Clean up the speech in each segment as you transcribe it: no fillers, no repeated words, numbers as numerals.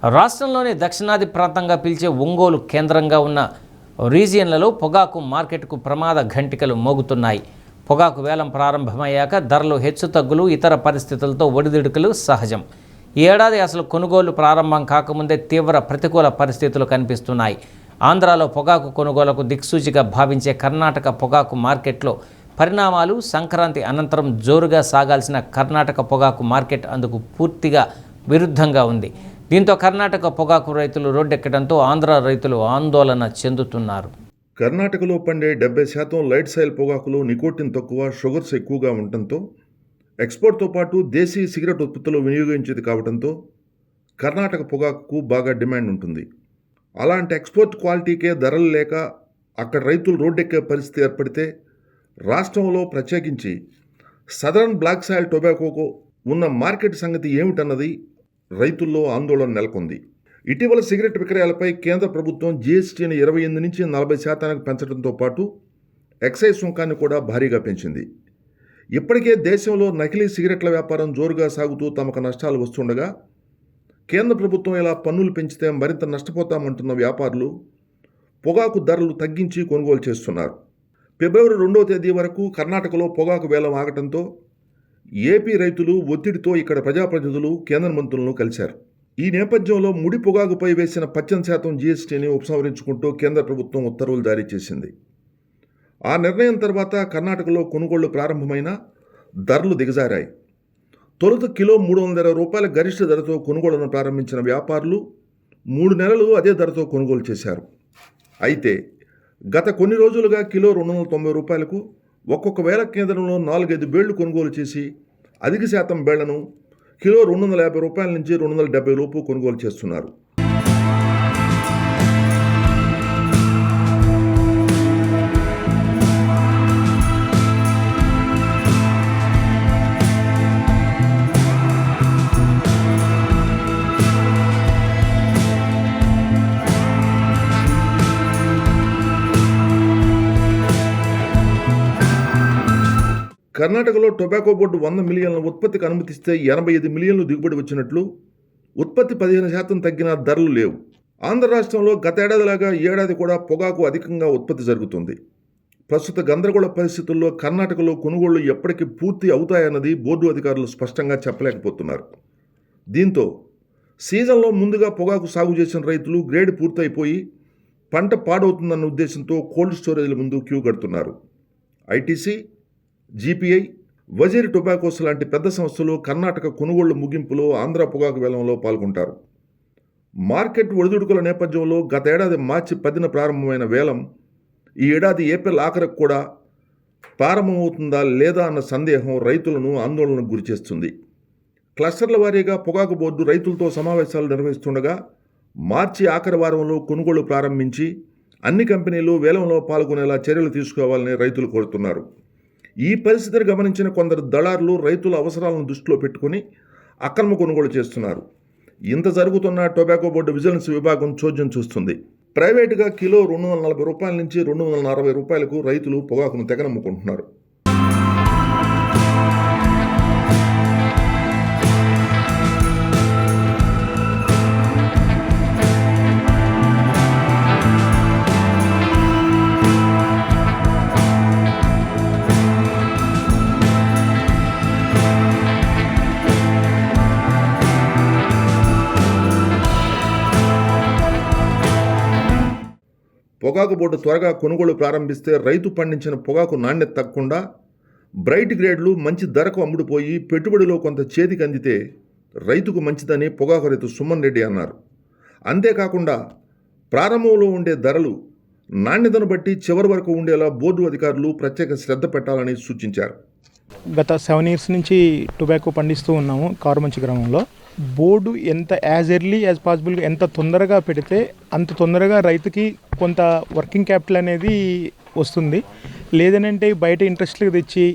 రాష్ట్రంలోని దక్షిణాది ప్రాంతంగా పిలిచే ఒంగోలు కేంద్రంగా ఉన్న రీజియన్లలో పొగాకు మార్కెట్కు ప్రమాద ఘంటికలు మోగుతున్నాయి. పొగాకు వేలం ప్రారంభమయ్యాక ధరలు హెచ్చుతగ్గులు, ఇతర పరిస్థితులతో ఒడిదుడుకులు సహజం. ఈ ఏడాది అసలు కొనుగోలు ప్రారంభం కాకముందే తీవ్ర ప్రతికూల పరిస్థితులు కనిపిస్తున్నాయి. ఆంధ్రాలో పొగాకు కొనుగోలుకు దిక్సూచిగా భావించే కర్ణాటక పొగాకు మార్కెట్లో పరిణామాలు, సంక్రాంతి అనంతరం జోరుగా సాగాల్సిన కర్ణాటక పొగాకు మార్కెట్ అందుకు పూర్తిగా విరుద్ధంగా ఉంది. దీంతో కర్ణాటక పొగాకు రైతులు రోడ్డెక్కడంతో ఆంధ్ర రైతులు ఆందోళన చెందుతున్నారు. కర్ణాటకలో పండే 70% లైట్ సాయిల్ పొగాకులో నికోటిన్ తక్కువ, షుగర్స్ ఎక్కువగా ఉండటంతో ఎక్స్పోర్ట్తో పాటు దేశీయ సిగరెట్ ఉత్పత్తులు వినియోగించేది కావడంతో కర్ణాటక పొగాకుకు బాగా డిమాండ్ ఉంటుంది. అలాంటి ఎక్స్పోర్ట్ క్వాలిటీకే ధరలు లేక అక్కడ రైతులు రోడ్డెక్కే పరిస్థితి ఏర్పడితే రాష్ట్రంలో ప్రత్యేకించి సదరన్ బ్లాక్ సాయిల్ టొబాకోకు ఉన్న మార్కెట్ సంగతి ఏమిటన్నది రైతుల్లో ఆందోళన నెలకొంది. ఇటీవల సిగరెట్ విక్రయాలపై కేంద్ర ప్రభుత్వం జీఎస్టీని 28 నుంచి 40% పెంచడంతో పాటు ఎక్సైజ్ సుంకాన్ని కూడా భారీగా పెంచింది. ఇప్పటికే దేశంలో నకిలీ సిగరెట్ల వ్యాపారం జోరుగా సాగుతూ తమకు నష్టాలు వస్తుండగా కేంద్ర ప్రభుత్వం ఇలా పన్నులు పెంచితే మరింత నష్టపోతామంటున్న వ్యాపారులు పొగాకు ధరలు తగ్గించి కొనుగోలు చేస్తున్నారు. ఫిబ్రవరి 2వ తేదీ వరకు కర్ణాటకలో పొగాకు వేలం ఆగటంతో ఏపీ రైతులు ఒత్తిడితో ఇక్కడ ప్రజాప్రతినిధులు కేంద్ర మంత్రులను కలిశారు. ఈ నేపథ్యంలో ముడి పొగాకుపై వేసిన 18% జీఎస్టీని ఉపసంహరించుకుంటూ కేంద్ర ప్రభుత్వం ఉత్తర్వులు జారీ చేసింది. ఆ నిర్ణయం తర్వాత కర్ణాటకలో కొనుగోళ్లు ప్రారంభమైన ధరలు దిగజారాయి. తొలుత కిలో 320 రూపాయల గరిష్ట ధరతో కొనుగోళ్లను ప్రారంభించిన వ్యాపారులు 3 నెలలు అదే ధరతో కొనుగోలు చేశారు. అయితే గత కొన్ని రోజులుగా కిలో 290 రూపాయలకు ఒక్కొక్క వేల కేంద్రంలో 4-5 బేళ్లు కొనుగోలు చేసి అధిక శాతం బేళ్లను కిలో 250 రూపాయల నుంచి 270 లోపు కొనుగోలు చేస్తున్నారు. కర్ణాటకలో టొబాకో బోర్డు 100 మిలియన్ల ఉత్పత్తికి అనుమతిస్తే 85 మిలియన్లు దిగుబడి వచ్చినట్లు, ఉత్పత్తి 15% తగ్గిన ధరలు లేవు. ఆంధ్ర రాష్ట్రంలో గతేడాదిలాగా ఈ ఏడాది కూడా పొగాకు అధికంగా ఉత్పత్తి జరుగుతుంది. ప్రస్తుత గందరగోళ పరిస్థితుల్లో కర్ణాటకలో కొనుగోళ్లు ఎప్పటికి పూర్తి అవుతాయన్నది బోర్డు అధికారులు స్పష్టంగా చెప్పలేకపోతున్నారు. దీంతో సీజన్లో ముందుగా పొగాకు సాగు చేసిన రైతులు గ్రేడ్ పూర్తయిపోయి పంట పాడవుతుందన్న ఉద్దేశంతో కోల్డ్ స్టోరేజ్ల ముందు క్యూ కడుతున్నారు. ఐటీసీ, జీపీఐ, వజీర్ టొబాకోస్ లాంటి పెద్ద సంస్థలు కర్ణాటక కొనుగోళ్ల ముగింపులో ఆంధ్ర పొగాకు వేలంలో పాల్గొంటారు. మార్కెట్ ఒడిదుడుకుల నేపథ్యంలో గత ఏడాది మార్చి 10న ప్రారంభమైన వేలం ఈ ఏడాది ఏప్రిల్ ఆఖరికి కూడా ప్రారంభమవుతుందా లేదా అన్న సందేహం రైతులను ఆందోళనకు గురిచేస్తుంది. క్లస్టర్ల వారీగా పొగాకు బోర్డు రైతులతో సమావేశాలు నిర్వహిస్తుండగా మార్చి ఆఖరి వారంలో కొనుగోళ్లు ప్రారంభించి అన్ని కంపెనీలు వేలంలో పాల్గొనేలా చర్యలు తీసుకోవాలని రైతులు కోరుతున్నారు. ఈ పరిస్థితిని గమనించిన కొందరు దళారులు రైతుల అవసరాలను దృష్టిలో పెట్టుకుని అక్రమ కొనుగోలు చేస్తున్నారు. ఇంత జరుగుతున్న టొబాకో బోర్డు విజిలెన్స్ విభాగం చోద్యం చూస్తుంది. ప్రైవేటుగా కిలో 240 రూపాయల నుంచి 240 రూపాయలకు రైతులు పొగాకును తెగనమ్ముకుంటున్నారు. పొగాకు బోర్డు త్వరగా కొనుగోలు ప్రారంభిస్తే రైతు పండించిన పొగాకు నాణ్యత తగ్గకుండా బ్రైట్ గ్రేడ్లు మంచి ధరకు అమ్ముడుపోయి పెట్టుబడిలో కొంత చేతికి అందితే రైతుకు మంచిదని పొగాకు రైతు సుమన్ రెడ్డి అన్నారు. అంతేకాకుండా ప్రారంభంలో ఉండే ధరలు నాణ్యతను బట్టి చివరి వరకు ఉండేలా బోర్డు అధికారులు ప్రత్యేక శ్రద్ధ పెట్టాలని సూచించారు. గత 7 years నుంచి టొబాకో పండిస్తూ ఉన్నాము కారుమంచి గ్రామంలో. బోర్డు ఎంత యాజ్ ఎర్లీ యాజ్ పాసిబుల్గా ఎంత తొందరగా పెడితే అంత తొందరగా రైతుకి కొంత వర్కింగ్ క్యాపిటల్ అనేది వస్తుంది. లేదనంటే బయట ఇంట్రెస్ట్లకు తెచ్చి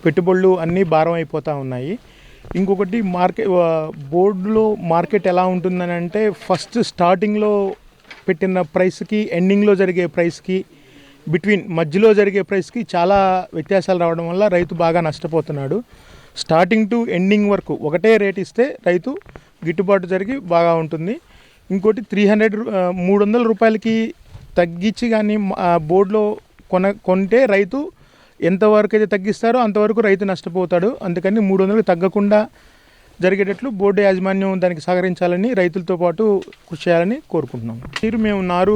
పెట్టుబడులు అన్నీ భారం అయిపోతూ ఉన్నాయి. ఇంకొకటి బోర్డులో మార్కెట్ ఎలా ఉంటుందని అంటే ఫస్ట్ స్టార్టింగ్లో పెట్టిన ప్రైస్కి ఎండింగ్లో జరిగే ప్రైస్కి మధ్యలో జరిగే ప్రైస్కి చాలా వ్యత్యాసాలు రావడం వల్ల రైతు బాగా నష్టపోతున్నాడు. స్టార్టింగ్ టు ఎండింగ్ వరకు ఒకటే రేట్ ఇస్తే రైతు గిట్టుబాటు జరిగి బాగా ఉంటుంది. ఇంకోటి 300 రూపాయలకి తగ్గించి కానీ బోర్డులో కొంటే రైతు ఎంతవరకు అయితే తగ్గిస్తారో అంతవరకు రైతు నష్టపోతాడు. అందుకని 300కి తగ్గకుండా జరిగేటట్లు బోర్డు యాజమాన్యం దానికి సహకరించాలని రైతులతో పాటు కృషి చేయాలని కోరుకుంటున్నాం. మేము నారు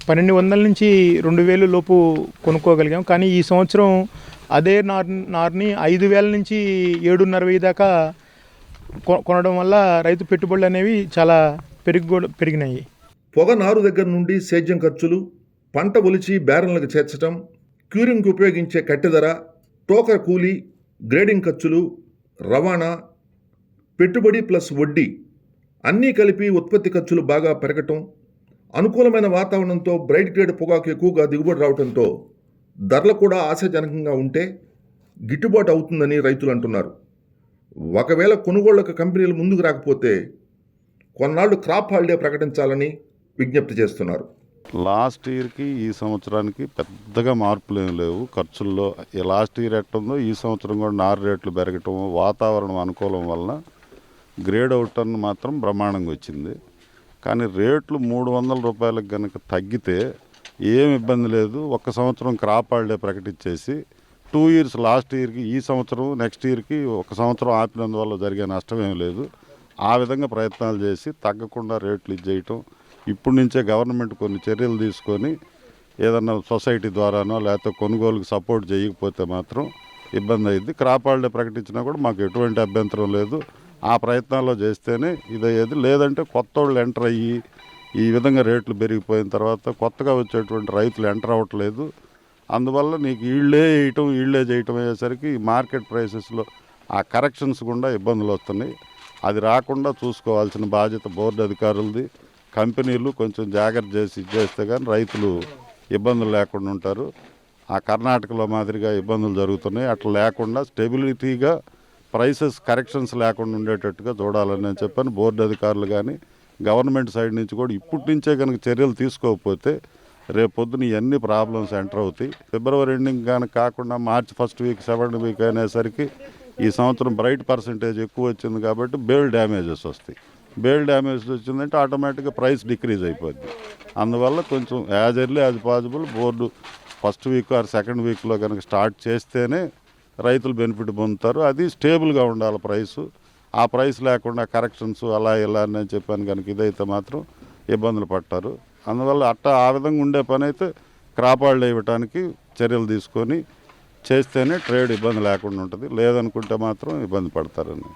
1200 నుంచి 2000 లోపు కొనుక్కోగలిగాం. కానీ ఈ సంవత్సరం అదే నారుని 5000 నుంచి 7,500 దాకా కొనడం వల్ల రైతు పెట్టుబడులు అనేవి చాలా పెరిగినాయి. పొగ నారు దగ్గర నుండి సేద్యం ఖర్చులు, పంట ఒలిచి బ్యారెన్లకు చేర్చడం, క్యూరింగ్కి ఉపయోగించే కట్టె ధర, టోకర్ కూలీ, గ్రేడింగ్ ఖర్చులు, రవాణా, పెట్టుబడి ప్లస్ వడ్డీ అన్నీ కలిపి ఉత్పత్తి ఖర్చులు బాగా పెరగటం, అనుకూలమైన వాతావరణంతో బ్రైట్ గ్రేడ్ పొగాకు ఎక్కువగా దిగుబడి రావడంతో ధరలు కూడా ఆశాజనకంగా ఉంటే గిట్టుబాటు అవుతుందని రైతులు అంటున్నారు. ఒకవేళ కొనుగోళ్లకు కంపెనీలు ముందుకు రాకపోతే కొన్నాళ్ళు క్రాప్ హాలిడే ప్రకటించాలని విజ్ఞప్తి చేస్తున్నారు. లాస్ట్ ఇయర్కి ఈ సంవత్సరానికి పెద్దగా మార్పులు ఏమి లేవు ఖర్చుల్లో. లాస్ట్ ఇయర్ ఎట్టుందో ఈ సంవత్సరం కూడా నారు రేట్లు పెరగటం, వాతావరణం అనుకూలం వలన గ్రేడ్ అవుట్ అని మాత్రం బ్రహ్మాండంగా వచ్చింది. కానీ రేట్లు 300 రూపాయలకు కనుక తగ్గితే ఏం ఇబ్బంది లేదు. ఒక్క సంవత్సరం క్రాప్ హాలిడే ప్రకటించేసి 2 ఇయర్స్ లాస్ట్ ఇయర్కి ఈ సంవత్సరం నెక్స్ట్ ఇయర్కి ఒక సంవత్సరం ఆపినందువల్ల జరిగే నష్టం ఏం లేదు. ఆ విధంగా ప్రయత్నాలు చేసి తగ్గకుండా రేట్లు ఇచ్చేయటం, ఇప్పటి నుంచే గవర్నమెంట్ కొన్ని చర్యలు తీసుకొని ఏదన్నా సొసైటీ ద్వారానో లేకపోతే కొనుగోలుకు సపోర్ట్ చేయకపోతే మాత్రం ఇబ్బంది అయింది. క్రాప్ హాలిడే ప్రకటించినా కూడా మాకు ఎటువంటి అభ్యంతరం లేదు. ఆ ప్రయత్నాల్లో చేస్తేనే ఇదయ్యేది. లేదంటే కొత్త వాళ్ళు ఎంటర్ అయ్యి ఈ విధంగా రేట్లు పెరిగిపోయిన తర్వాత కొత్తగా వచ్చేటువంటి రైతులు ఎంటర్ అవ్వట్లేదు. అందువల్ల నీకు ఈళ్ళే చేయటం అయ్యేసరికి మార్కెట్ ప్రైసెస్లో ఆ కరెక్షన్స్ గుండా ఇబ్బందులు వస్తున్నాయి. అది రాకుండా చూసుకోవాల్సిన బాధ్యత బోర్డు అధికారులది. కంపెనీలు కొంచెం జాగ్రత్త చేసి ఇచ్చేస్తే కానీ రైతులు ఇబ్బందులు లేకుండా ఉంటారు. ఆ కర్ణాటకలో మాదిరిగా ఇబ్బందులు జరుగుతున్నాయి. అట్లా లేకుండా స్టెబిలిటీగా ప్రైసెస్ కరెక్షన్స్ లేకుండా ఉండేటట్టుగా చూడాలని నేను చెప్పాను. బోర్డు అధికారులు కానీ గవర్నమెంట్ సైడ్ నుంచి కూడా ఇప్పటి నుంచే కనుక చర్యలు తీసుకోకపోతే రేపొద్దున ఇవన్నీ ప్రాబ్లమ్స్ ఎంటర్ అవుతాయి. ఫిబ్రవరి ఎండింగ్ కనుక కాకుండా మార్చి ఫస్ట్ వీక్ 7th వీక్ అయినేసరికి ఈ సంవత్సరం బ్రైట్ పర్సంటేజ్ ఎక్కువ వచ్చింది కాబట్టి బేల్ డ్యామేజెస్ వస్తాయి. బేల్ డ్యామేజెస్ వచ్చిందంటే ఆటోమేటిక్గా ప్రైస్ డిక్రీజ్ అయిపోద్ది. అందువల్ల కొంచెం as early as possible board first week or second వీక్లో కనుక స్టార్ట్ చేస్తేనే రైతులు బెనిఫిట్ పొందుతారు. అది స్టేబుల్గా ఉండాలి ప్రైసు. ఆ ప్రైస్ లేకుండా కరెక్షన్స్ అలా ఇలా అని నేను చెప్పాను కనుక ఇదైతే మాత్రం ఇబ్బందులు పడతారు. అందువల్ల ఆ విధంగా ఉండే పని అయితే క్రాప్ హాలిడే ఇవ్వడానికి చర్యలు తీసుకొని చేస్తేనే ట్రేడ్ ఇబ్బంది లేకుండా ఉంటుంది. లేదనుకుంటే మాత్రం ఇబ్బంది పడతారని